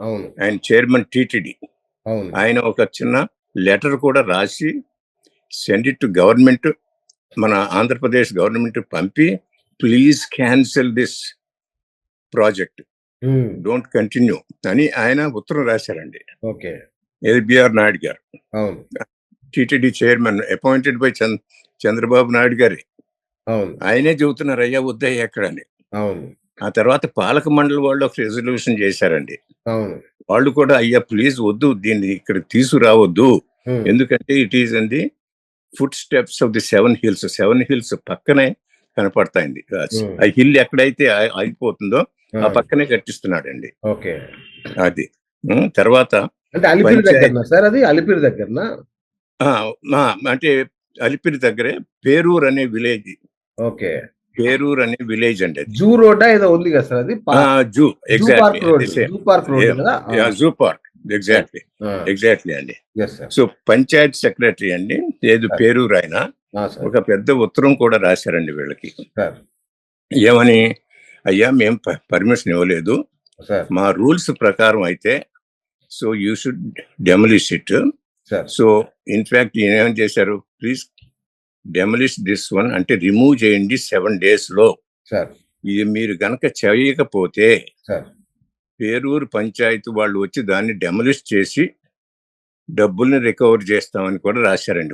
అవును. ఆయన chairman TTD. అవును. ఆయన ఒక చిన్న లెటర్ కూడా రాసి సెండ్ ఇట్ టు గవర్నమెంట్, మన ఆంధ్రప్రదేశ్ గవర్నమెంట్ పంపి, ప్లీజ్ క్యాన్సిల్ దిస్ ప్రాజెక్ట్, హ్మ్. డోంట్ కంటిన్యూ అని ఆయన ఉత్తరం రాశారండి. ఓకే. ఏది బిఆర్ నాయుడు గారు, అవును. TTD chairman appointed by Chandrababu Naidu గారి. అవును. ఆయనే చెబుతున్నారు అయ్యా వద్దయ్యా ఎక్కడని. అవును. ఆ తర్వాత పాలక మండలి వాళ్ళు ఒక రెజల్యూషన్ చేశారండి. అవును. వాళ్ళు కూడా అయ్యా ప్లీజ్ వద్దు, దీన్ని ఇక్కడ తీసుకురావద్దు, హ్మ్. ఎందుకంటే it is in the foot steps of the 7 hills పక్కనే కనపడతాయింది. ఆ హిల్ ఎక్కడైతే ఆగిపోతుందో ఆ పక్కనే కట్టిస్తున్నాడండి. ఓకే. అది. తర్వాత అంటే అలిపిరి దగ్గరనా సార్ అది? అలిపిరి దగ్గరనా? ఆ! ఆ! అంటే అలిపిరి దగ్గరే పేరూరు అనే విలేజ్. ఓకే. పేరూరు అనే విలేజ్ అండి అది. జూ రోడ్డా ఏదో ఉంది కదా సార్ అది? జూ జూ ఎగ్జాక్ట్‌లీ పార్క్ అది road. Same. Zoo park road కదా? Zoo park right. Exactly. Exactly అండి. Yes sir. So panchayat secretary అండి ఏది సార్. పేరూరు ఆయన సార్. ఒక పెద్ద ఉత్తరం కూడా రాశారండి వీళ్ళకి. సార్. ఏమని, అయ్యా మేము పర్మిషన్ ఇవ్వలేదు, సార్. మా రూల్స్ ప్రకారం అయితే so you should డెమలిష్ it. Sir. So in fact ఈయన ఏమని చేశారు, ప్లీజ్ డెమలిష్ దిస్ వన్ అంటే రిమూవ్ చేయండి 7 days లో. సార్. ఇది మీరు గనక చేయకపోతే సార్. పేరూరు పంచాయతీ వాళ్ళు వచ్చి దాన్ని డెమలిష్ చేసి డబ్బుల్ని రికవర్ చేస్తామని కూడా రాశారండి.